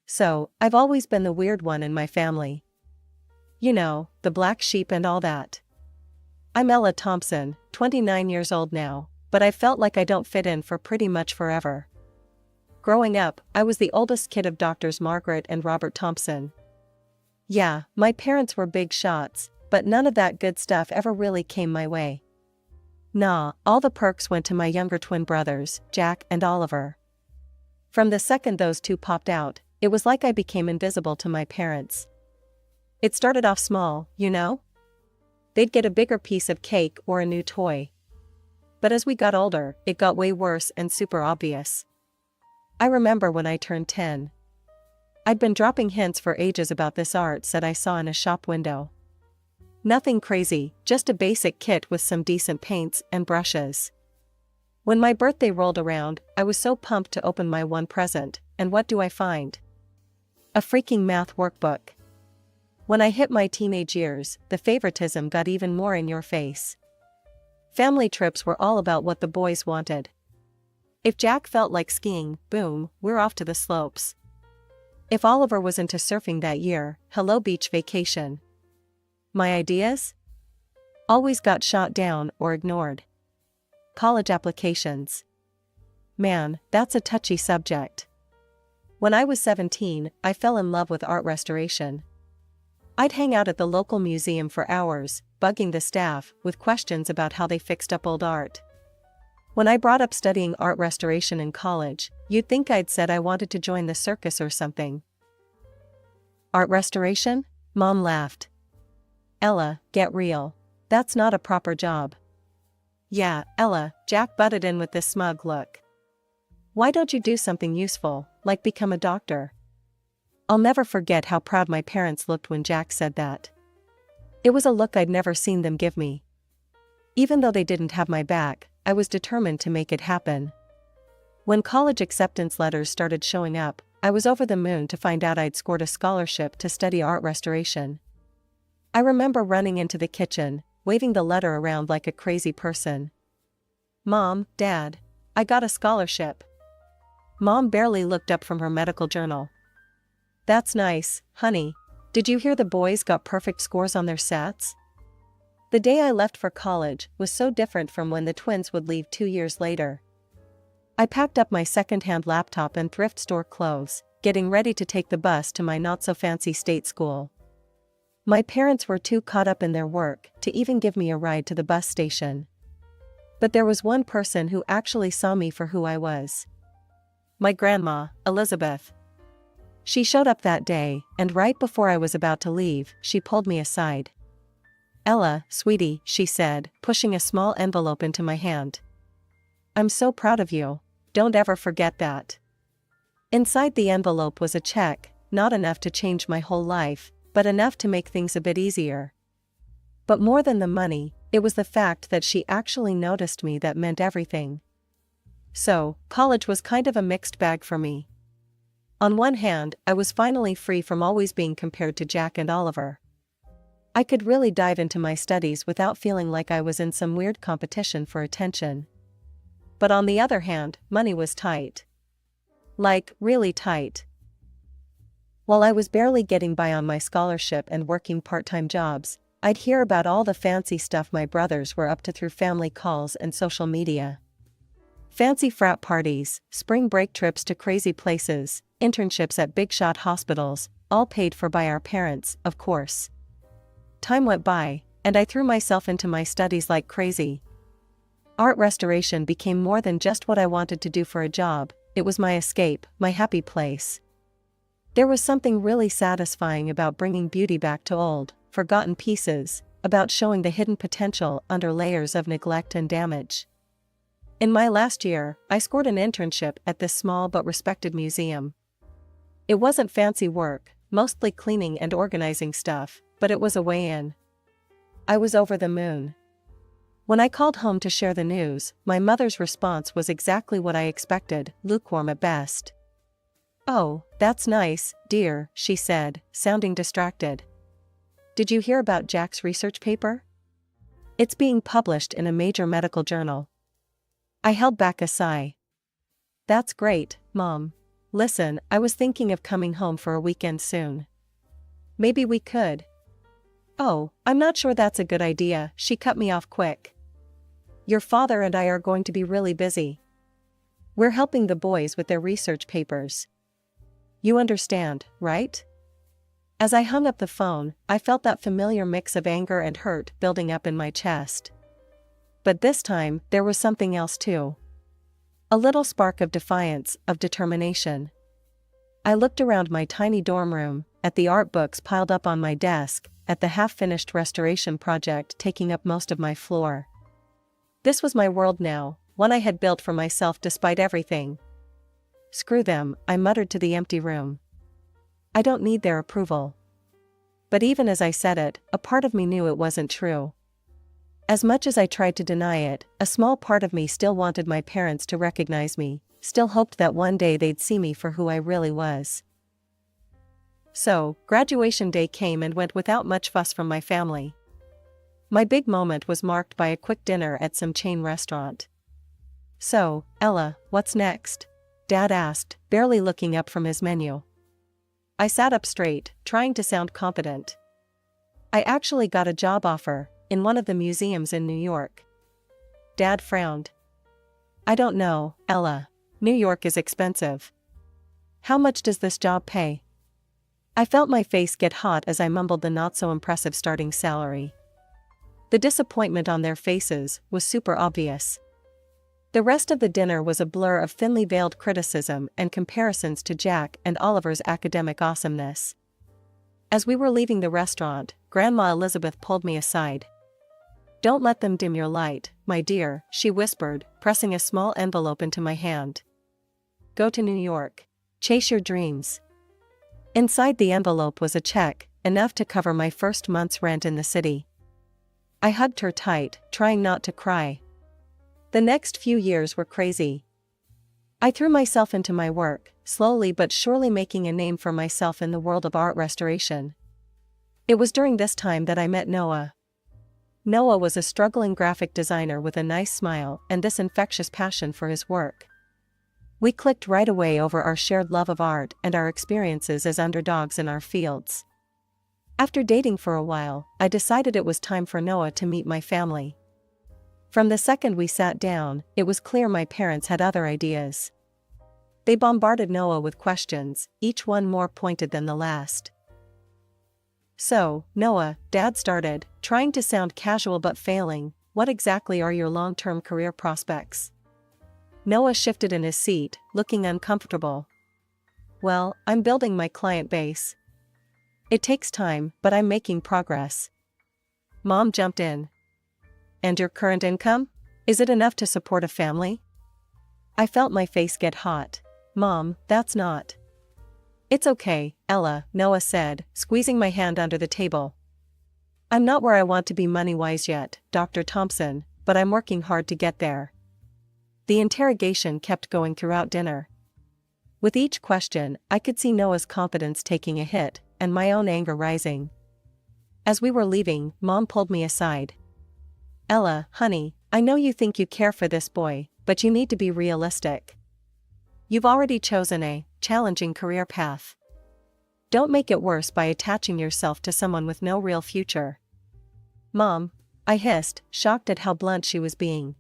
So, I've always been the weird one in my family. You know, the black sheep and all that. I'm Ella Thompson, 29 years old now, but I felt like I don't fit in for pretty much forever. Growing up, I was the oldest kid of doctors Margaret and Robert Thompson. Yeah, my parents were big shots, but none of that good stuff ever really came my way. Nah, all the perks went to my younger twin brothers, Jack and Oliver. From the second those two popped out, it was like I became invisible to my parents. It started off small, you know? They'd get a bigger piece of cake or a new toy. But as we got older, it got way worse and super obvious. I remember when I turned 10. I'd been dropping hints for ages about this art set I saw in a shop window. Nothing crazy, just a basic kit with some decent paints and brushes. When my birthday rolled around, I was so pumped to open my one present, and what do I find? A freaking math workbook. When I hit my teenage years, the favoritism got even more in your face. Family trips were all about what the boys wanted. If Jack felt like skiing, boom, we're off to the slopes. If Oliver was into surfing that year, hello beach vacation. My ideas? Always got shot down or ignored. College applications. Man, that's a touchy subject. When I was 17, I fell in love with art restoration. I'd hang out at the local museum for hours, bugging the staff with questions about how they fixed up old art. When I brought up studying art restoration in college, you'd think I'd said I wanted to join the circus or something. Art restoration? Mom laughed. Ella, get real. That's not a proper job. Yeah, Ella, Jack butted in with this smug look. Why don't you do something useful, like become a doctor? I'll never forget how proud my parents looked when Jack said that. It was a look I'd never seen them give me. Even though they didn't have my back, I was determined to make it happen. When college acceptance letters started showing up, I was over the moon to find out I'd scored a scholarship to study art restoration. I remember running into the kitchen, waving the letter around like a crazy person. Mom, Dad, I got a scholarship. Mom barely looked up from her medical journal. That's nice, honey. Did you hear the boys got perfect scores on their SATs? The day I left for college was so different from when the twins would leave 2 years later. I packed up my second-hand laptop and thrift store clothes, getting ready to take the bus to my not-so-fancy state school. My parents were too caught up in their work to even give me a ride to the bus station. But there was one person who actually saw me for who I was. My grandma, Elizabeth. She showed up that day, and right before I was about to leave, she pulled me aside. Ella, sweetie, she said, pushing a small envelope into my hand. I'm so proud of you. Don't ever forget that. Inside the envelope was a check, not enough to change my whole life, but enough to make things a bit easier. But more than the money, it was the fact that she actually noticed me that meant everything. So, college was kind of a mixed bag for me. On one hand, I was finally free from always being compared to Jack and Oliver. I could really dive into my studies without feeling like I was in some weird competition for attention. But on the other hand, money was tight. Like, really tight. While I was barely getting by on my scholarship and working part-time jobs, I'd hear about all the fancy stuff my brothers were up to through family calls and social media. Fancy frat parties, spring break trips to crazy places, internships at big-shot hospitals, all paid for by our parents, of course. Time went by, and I threw myself into my studies like crazy. Art restoration became more than just what I wanted to do for a job, it was my escape, my happy place. There was something really satisfying about bringing beauty back to old, forgotten pieces, about showing the hidden potential under layers of neglect and damage. In my last year, I scored an internship at this small but respected museum. It wasn't fancy work, mostly cleaning and organizing stuff, but it was a way in. I was over the moon. When I called home to share the news, my mother's response was exactly what I expected, lukewarm at best. Oh, that's nice, dear, she said, sounding distracted. Did you hear about Jack's research paper? It's being published in a major medical journal. I held back a sigh. That's great, Mom. Listen, I was thinking of coming home for a weekend soon. Maybe we could. Oh, I'm not sure that's a good idea, she cut me off quick. Your father and I are going to be really busy. We're helping the boys with their research papers. You understand, right? As I hung up the phone, I felt that familiar mix of anger and hurt building up in my chest. But this time, there was something else too. A little spark of defiance, of determination. I looked around my tiny dorm room, at the art books piled up on my desk, at the half-finished restoration project taking up most of my floor. This was my world now, one I had built for myself despite everything. Screw them, I muttered to the empty room. I don't need their approval. But even as I said it, a part of me knew it wasn't true. As much as I tried to deny it, a small part of me still wanted my parents to recognize me, still hoped that one day they'd see me for who I really was. So, graduation day came and went without much fuss from my family. My big moment was marked by a quick dinner at some chain restaurant. So, Ella, what's next? Dad asked, barely looking up from his menu. I sat up straight, trying to sound confident. I actually got a job offer, in one of the museums in New York. Dad frowned. I don't know, Ella. New York is expensive. How much does this job pay? I felt my face get hot as I mumbled the not-so-impressive starting salary. The disappointment on their faces was super obvious. The rest of the dinner was a blur of thinly veiled criticism and comparisons to Jack and Oliver's academic awesomeness. As we were leaving the restaurant, Grandma Elizabeth pulled me aside. Don't let them dim your light, my dear, she whispered, pressing a small envelope into my hand. Go to New York. Chase your dreams. Inside the envelope was a check, enough to cover my first month's rent in the city. I hugged her tight, trying not to cry. The next few years were crazy. I threw myself into my work, slowly but surely making a name for myself in the world of art restoration. It was during this time that I met Noah. Noah was a struggling graphic designer with a nice smile and this infectious passion for his work. We clicked right away over our shared love of art and our experiences as underdogs in our fields. After dating for a while, I decided it was time for Noah to meet my family. From the second we sat down, it was clear my parents had other ideas. They bombarded Noah with questions, each one more pointed than the last. So, Noah, Dad started, trying to sound casual but failing, what exactly are your long-term career prospects? Noah shifted in his seat, looking uncomfortable. Well, I'm building my client base. It takes time, but I'm making progress. Mom jumped in. And your current income? Is it enough to support a family? I felt my face get hot. Mom, that's not. It's okay, Ella, Noah said, squeezing my hand under the table. I'm not where I want to be money-wise yet, Dr. Thompson, but I'm working hard to get there. The interrogation kept going throughout dinner. With each question, I could see Noah's confidence taking a hit, and my own anger rising. As we were leaving, Mom pulled me aside. Ella, honey, I know you think you care for this boy, but you need to be realistic. You've already chosen a challenging career path. Don't make it worse by attaching yourself to someone with no real future. Mom, I hissed, shocked at how blunt she was being.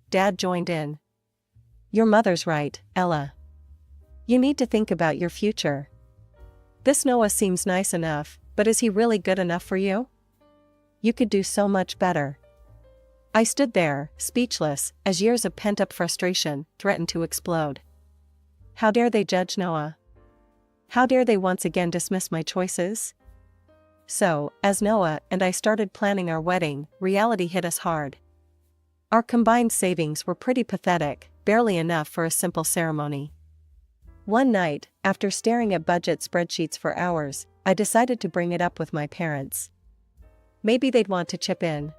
Dad joined in. Your mother's right, Ella. You need to think about your future. This Noah seems nice enough, but is he really good enough for you? You could do so much better. I stood there, speechless, as years of pent-up frustration threatened to explode. How dare they judge Noah? How dare they once again dismiss my choices? So, as Noah and I started planning our wedding, reality hit us hard. Our combined savings were pretty pathetic, barely enough for a simple ceremony. One night, after staring at budget spreadsheets for hours, I decided to bring it up with my parents. Maybe they'd want to chip in.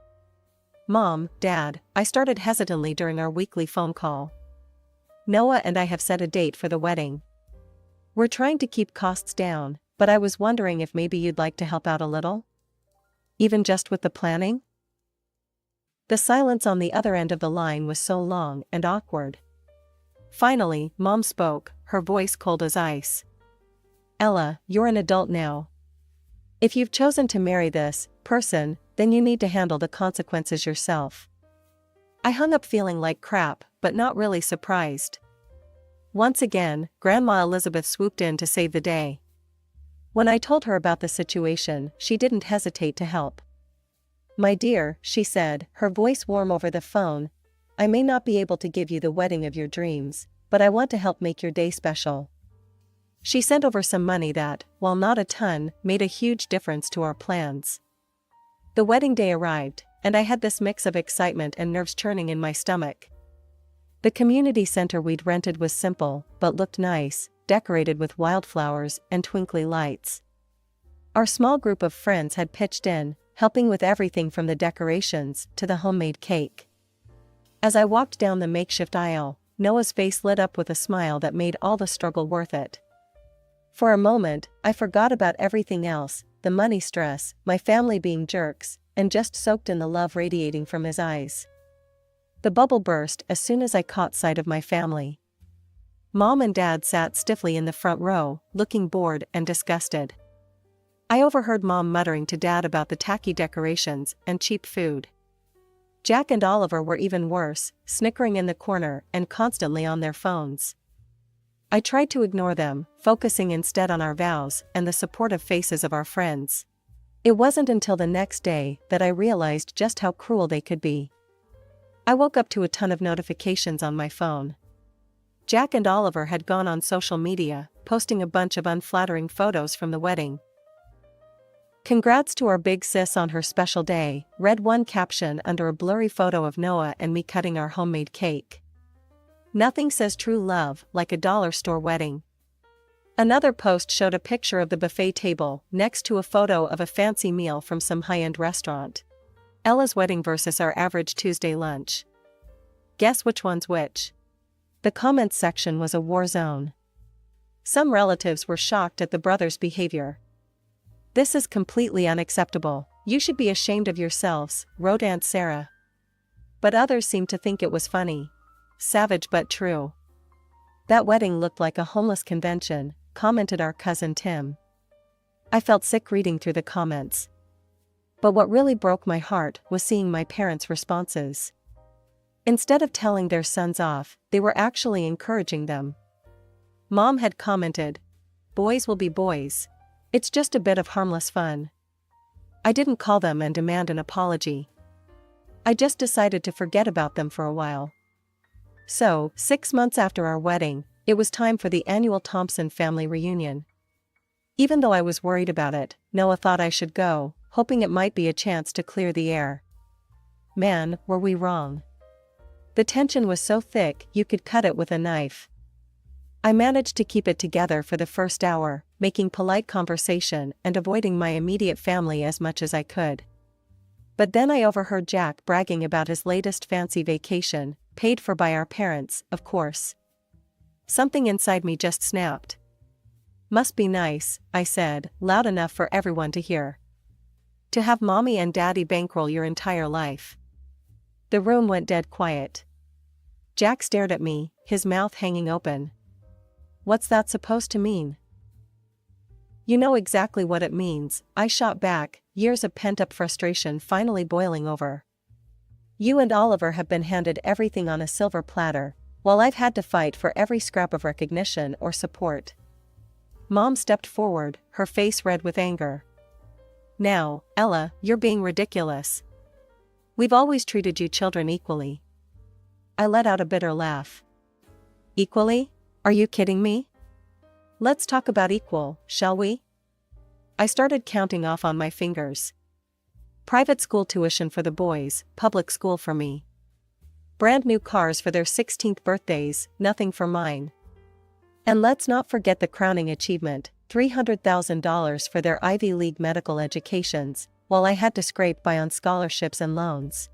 Mom, Dad, I started hesitantly during our weekly phone call. Noah and I have set a date for the wedding. We're trying to keep costs down, but I was wondering if maybe you'd like to help out a little? Even just with the planning? The silence on the other end of the line was so long and awkward. Finally, Mom spoke, her voice cold as ice. Ella, you're an adult now. If you've chosen to marry this person, then you need to handle the consequences yourself. I hung up feeling like crap, but not really surprised. Once again, Grandma Elizabeth swooped in to save the day. When I told her about the situation, she didn't hesitate to help. My dear, she said, her voice warm over the phone, I may not be able to give you the wedding of your dreams, but I want to help make your day special. She sent over some money that, while not a ton, made a huge difference to our plans. The wedding day arrived, and I had this mix of excitement and nerves churning in my stomach. The community center we'd rented was simple, but looked nice, decorated with wildflowers and twinkly lights. Our small group of friends had pitched in, helping with everything from the decorations to the homemade cake. As I walked down the makeshift aisle, Noah's face lit up with a smile that made all the struggle worth it. For a moment, I forgot about everything else, the money stress, my family being jerks, and just soaked in the love radiating from his eyes. The bubble burst as soon as I caught sight of my family. Mom and Dad sat stiffly in the front row, looking bored and disgusted. I overheard Mom muttering to Dad about the tacky decorations and cheap food. Jack and Oliver were even worse, snickering in the corner and constantly on their phones. I tried to ignore them, focusing instead on our vows and the supportive faces of our friends. It wasn't until the next day that I realized just how cruel they could be. I woke up to a ton of notifications on my phone. Jack and Oliver had gone on social media, posting a bunch of unflattering photos from the wedding. Congrats to our big sis on her special day, read one caption under a blurry photo of Noah and me cutting our homemade cake. Nothing says true love like a dollar store wedding. Another post showed a picture of the buffet table next to a photo of a fancy meal from some high-end restaurant. Ella's wedding versus our average Tuesday lunch. Guess which one's which? The comments section was a war zone. Some relatives were shocked at the brothers' behavior. This is completely unacceptable. You should be ashamed of yourselves, wrote Aunt Sarah. But others seemed to think it was funny. Savage but true. That wedding looked like a homeless convention, commented our cousin Tim. I felt sick reading through the comments. But what really broke my heart was seeing my parents' responses. Instead of telling their sons off, they were actually encouraging them. Mom had commented, "Boys will be boys. It's just a bit of harmless fun." I didn't call them and demand an apology. I just decided to forget about them for a while. So, 6 months after our wedding, it was time for the annual Thompson family reunion. Even though I was worried about it, Noah thought I should go, hoping it might be a chance to clear the air. Man, were we wrong. The tension was so thick you could cut it with a knife. I managed to keep it together for the first hour, making polite conversation and avoiding my immediate family as much as I could. But then I overheard Jack bragging about his latest fancy vacation, paid for by our parents, of course. Something inside me just snapped. "Must be nice," I said, loud enough for everyone to hear. "To have mommy and daddy bankroll your entire life." The room went dead quiet. Jack stared at me, his mouth hanging open. "What's that supposed to mean?" "You know exactly what it means," I shot back, years of pent-up frustration finally boiling over. "You and Oliver have been handed everything on a silver platter, while I've had to fight for every scrap of recognition or support." Mom stepped forward, her face red with anger. "Now, Ella, you're being ridiculous. We've always treated you children equally." I let out a bitter laugh. "Equally? Are you kidding me? Let's talk about equal, shall we?" I started counting off on my fingers. Private school tuition for the boys, public school for me. Brand new cars for their 16th birthdays, nothing for mine. And let's not forget the crowning achievement, $300,000 for their Ivy League medical educations, while I had to scrape by on scholarships and loans.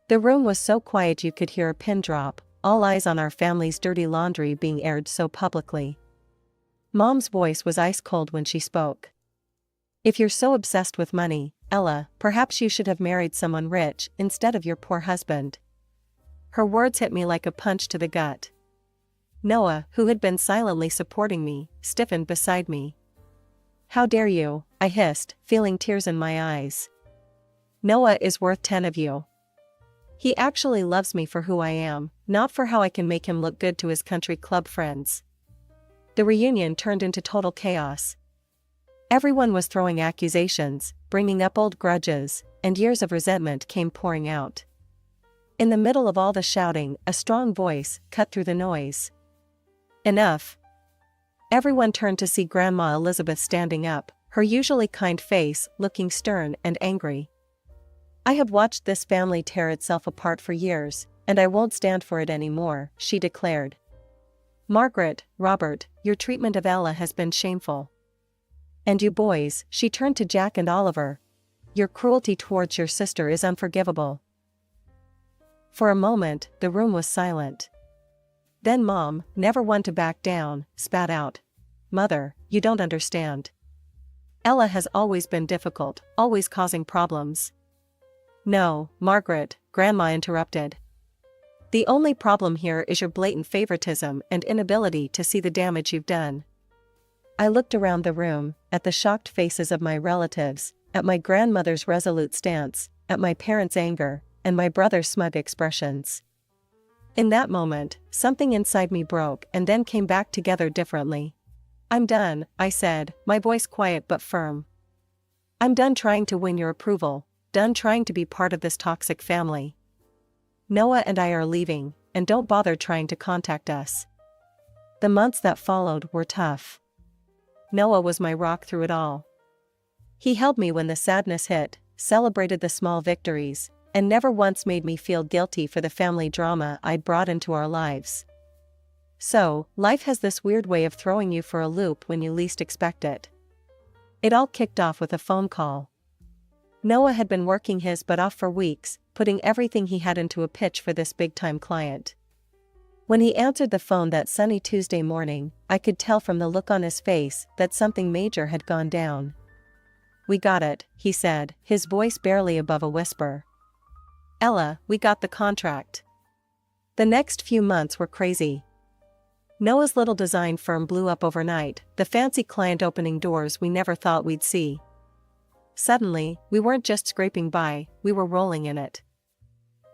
The room was so quiet you could hear a pin drop, all eyes on our family's dirty laundry being aired so publicly. Mom's voice was ice cold when she spoke. "If you're so obsessed with money, Ella, perhaps you should have married someone rich instead of your poor husband." Her words hit me like a punch to the gut. Noah, who had been silently supporting me, stiffened beside me. "How dare you?" I hissed, feeling tears in my eyes. "Noah is worth 10 of you. He actually loves me for who I am, not for how I can make him look good to his country club friends." The reunion turned into total chaos. Everyone was throwing accusations, bringing up old grudges, and years of resentment came pouring out. In the middle of all the shouting, a strong voice cut through the noise. "Enough." Everyone turned to see Grandma Elizabeth standing up, her usually kind face looking stern and angry. "I have watched this family tear itself apart for years, and I won't stand for it anymore," she declared. "Margaret, Robert, your treatment of Ella has been shameful. And you boys," she turned to Jack and Oliver, "your cruelty towards your sister is unforgivable." For a moment, the room was silent. Then Mom, never one to back down, spat out, "Mother, you don't understand. Ella has always been difficult, always causing problems." "No, Margaret," Grandma interrupted. "The only problem here is your blatant favoritism and inability to see the damage you've done." I looked around the room, at the shocked faces of my relatives, at my grandmother's resolute stance, at my parents' anger, and my brother's smug expressions. In that moment, something inside me broke and then came back together differently. "I'm done," I said, my voice quiet but firm. "I'm done trying to win your approval, done trying to be part of this toxic family. Noah and I are leaving, and don't bother trying to contact us." The months that followed were tough. Noah was my rock through it all. He held me when the sadness hit, celebrated the small victories, and never once made me feel guilty for the family drama I'd brought into our lives. So, life has this weird way of throwing you for a loop when you least expect it. It all kicked off with a phone call. Noah had been working his butt off for weeks, putting everything he had into a pitch for this big-time client. When he answered the phone that sunny Tuesday morning, I could tell from the look on his face that something major had gone down. "We got it," he said, his voice barely above a whisper. "Ella, we got the contract." The next few months were crazy. Noah's little design firm blew up overnight, the fancy client opening doors we never thought we'd see. Suddenly, we weren't just scraping by, we were rolling in it.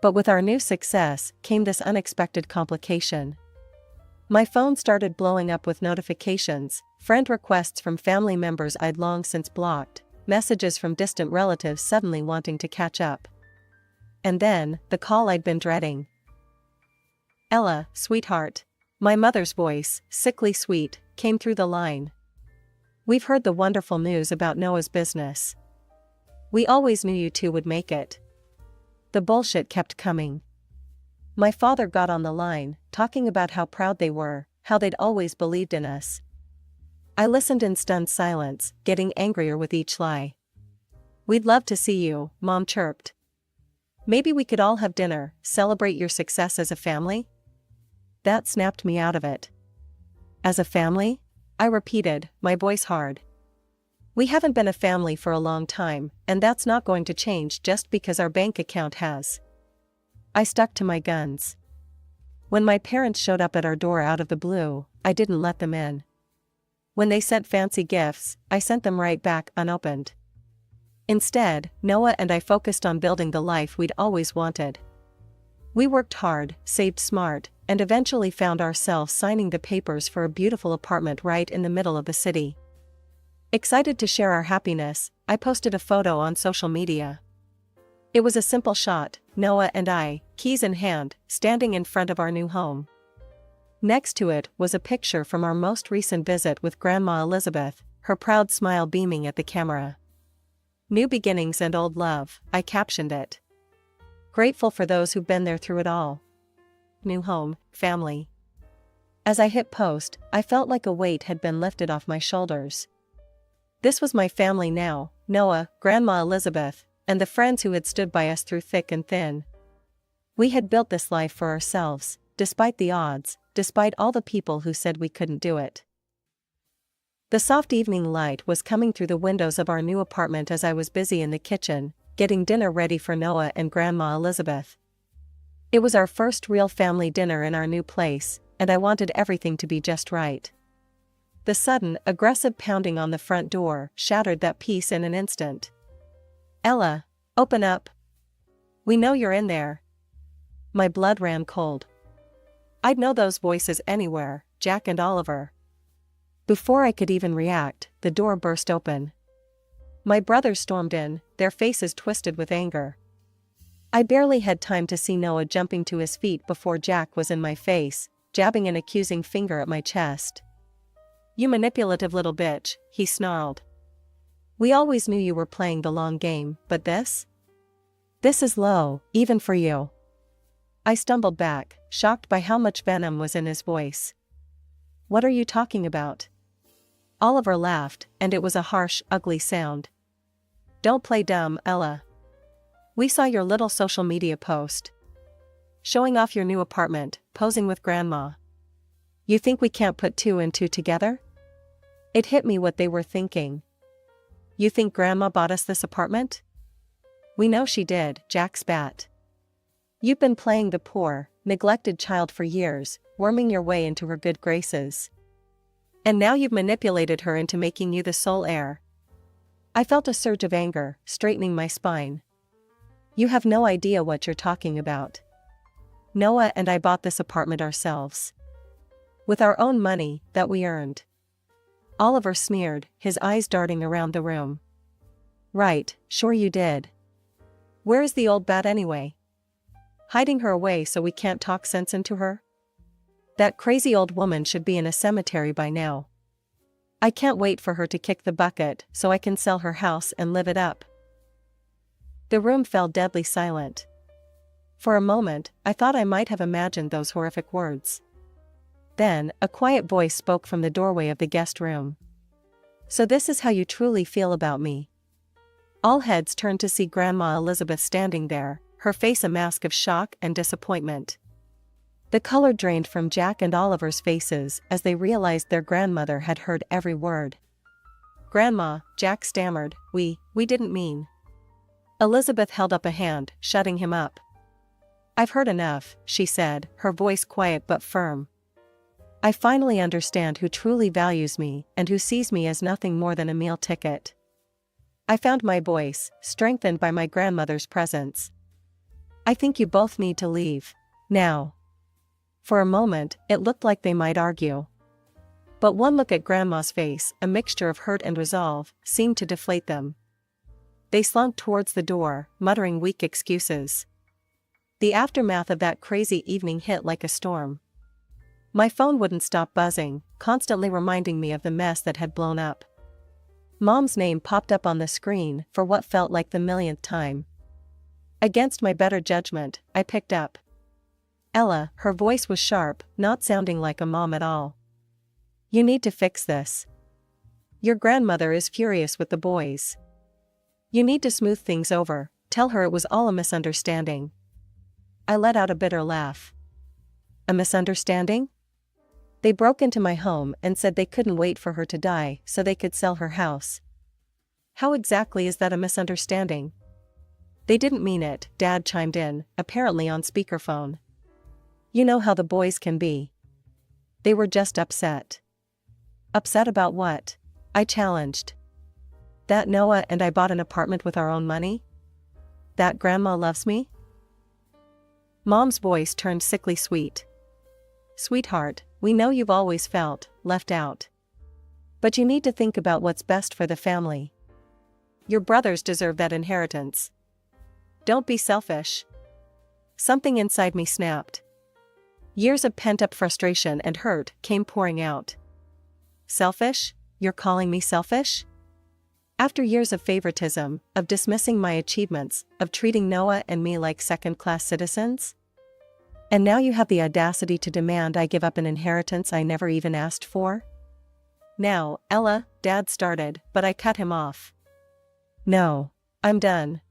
But with our new success, came this unexpected complication. My phone started blowing up with notifications, friend requests from family members I'd long since blocked, messages from distant relatives suddenly wanting to catch up. And then, the call I'd been dreading. "Ella, sweetheart." My mother's voice, sickly sweet, came through the line. "We've heard the wonderful news about Noah's business. We always knew you two would make it." The bullshit kept coming. My father got on the line, talking about how proud they were, how they'd always believed in us. I listened in stunned silence, getting angrier with each lie. "We'd love to see you," Mom chirped. "Maybe we could all have dinner, celebrate your success as a family?" That snapped me out of it. "As a family?" I repeated, my voice hard. "We haven't been a family for a long time, and that's not going to change just because our bank account has." I stuck to my guns. When my parents showed up at our door out of the blue, I didn't let them in. When they sent fancy gifts, I sent them right back unopened. Instead, Noah and I focused on building the life we'd always wanted. We worked hard, saved smart, and eventually found ourselves signing the papers for a beautiful apartment right in the middle of the city. Excited to share our happiness, I posted a photo on social media. It was a simple shot, Noah and I, keys in hand, standing in front of our new home. Next to it was a picture from our most recent visit with Grandma Elizabeth, her proud smile beaming at the camera. "New beginnings and old love," I captioned it. Grateful for those who've been there through it all. New home, family. As I hit post, I felt like a weight had been lifted off my shoulders. This was my family now, Noah, Grandma Elizabeth, and the friends who had stood by us through thick and thin. We had built this life for ourselves, despite the odds, despite all the people who said we couldn't do it. The soft evening light was coming through the windows of our new apartment as I was busy in the kitchen, getting dinner ready for Noah and Grandma Elizabeth. It was our first real family dinner in our new place, and I wanted everything to be just right. The sudden, aggressive pounding on the front door shattered that peace in an instant. "Ella, open up. We know you're in there." My blood ran cold. I'd know those voices anywhere, Jack and Oliver. Before I could even react, the door burst open. My brothers stormed in, their faces twisted with anger. I barely had time to see Noah jumping to his feet before Jack was in my face, jabbing an accusing finger at my chest. "You manipulative little bitch," he snarled. "We always knew you were playing the long game, but this? This is low, even for you." I stumbled back, shocked by how much venom was in his voice. "What are you talking about?" Oliver laughed, and it was a harsh, ugly sound. "Don't play dumb, Ella. We saw your little social media post. Showing off your new apartment, posing with Grandma. You think we can't put two and two together?" It hit me what they were thinking. "You think Grandma bought us this apartment?" "We know she did," Jack spat. "You've been playing the poor, neglected child for years, worming your way into her good graces. And now you've manipulated her into making you the sole heir." I felt a surge of anger, straightening my spine. "You have no idea what you're talking about. Noah and I bought this apartment ourselves. With our own money, that we earned." Oliver sneered, his eyes darting around the room. "Right, sure you did. Where is the old bat anyway? Hiding her away so we can't talk sense into her? That crazy old woman should be in a cemetery by now. I can't wait for her to kick the bucket so I can sell her house and live it up." The room fell deadly silent. For a moment, I thought I might have imagined those horrific words. Then, a quiet voice spoke from the doorway of the guest room. "So this is how you truly feel about me." All heads turned to see Grandma Elizabeth standing there, her face a mask of shock and disappointment. The color drained from Jack and Oliver's faces as they realized their grandmother had heard every word. "Grandma," Jack stammered, we didn't mean." Elizabeth held up a hand, shutting him up. "I've heard enough," she said, her voice quiet but firm. "I finally understand who truly values me and who sees me as nothing more than a meal ticket." I found my voice, strengthened by my grandmother's presence. "I think you both need to leave. Now." For a moment, it looked like they might argue. But one look at Grandma's face, a mixture of hurt and resolve, seemed to deflate them. They slunk towards the door, muttering weak excuses. The aftermath of that crazy evening hit like a storm. My phone wouldn't stop buzzing, constantly reminding me of the mess that had blown up. Mom's name popped up on the screen for what felt like the millionth time. Against my better judgment, I picked up. "Ella," her voice was sharp, not sounding like a mom at all. "You need to fix this. Your grandmother is furious with the boys. You need to smooth things over, tell her it was all a misunderstanding." I let out a bitter laugh. "A misunderstanding?" "They broke into my home and said they couldn't wait for her to die so they could sell her house." "How exactly is that a misunderstanding?" "They didn't mean it," Dad chimed in, apparently on speakerphone. "You know how the boys can be. They were just upset." "Upset about what?" I challenged. "That Noah and I bought an apartment with our own money? That Grandma loves me?" Mom's voice turned sickly sweet. "Sweetheart, we know you've always felt left out. But you need to think about what's best for the family. Your brothers deserve that inheritance. Don't be selfish." Something inside me snapped. Years of pent-up frustration and hurt came pouring out. "Selfish? You're calling me selfish?" After years of favoritism, of dismissing my achievements, of treating Noah and me like second-class citizens? And now you have the audacity to demand I give up an inheritance I never even asked for? "Now, Ella," Dad started, but I cut him off. "No. I'm done.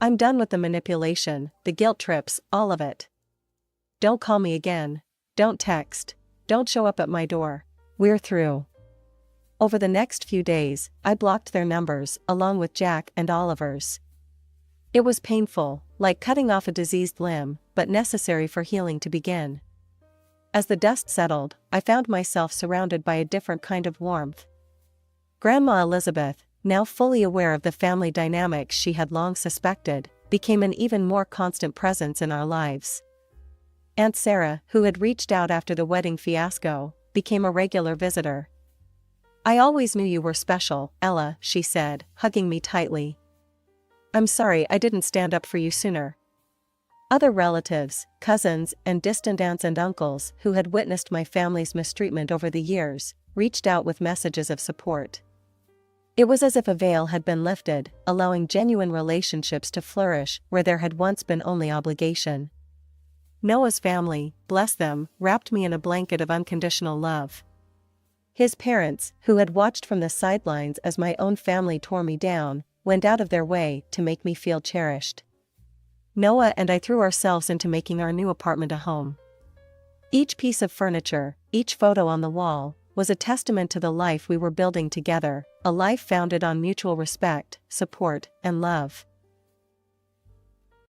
I'm done with the manipulation, the guilt trips, all of it. Don't call me again. Don't text. Don't show up at my door. We're through." Over the next few days, I blocked their numbers, along with Jack and Oliver's. It was painful, like cutting off a diseased limb, but necessary for healing to begin. As the dust settled, I found myself surrounded by a different kind of warmth. Grandma Elizabeth, now fully aware of the family dynamics she had long suspected, became an even more constant presence in our lives. Aunt Sarah, who had reached out after the wedding fiasco, became a regular visitor. "I always knew you were special, Ella," she said, hugging me tightly. "I'm sorry I didn't stand up for you sooner." Other relatives, cousins, and distant aunts and uncles who had witnessed my family's mistreatment over the years, reached out with messages of support. It was as if a veil had been lifted, allowing genuine relationships to flourish where there had once been only obligation. Noah's family, bless them, wrapped me in a blanket of unconditional love. His parents, who had watched from the sidelines as my own family tore me down, went out of their way to make me feel cherished. Noah and I threw ourselves into making our new apartment a home. Each piece of furniture, each photo on the wall, was a testament to the life we were building together, a life founded on mutual respect, support, and love.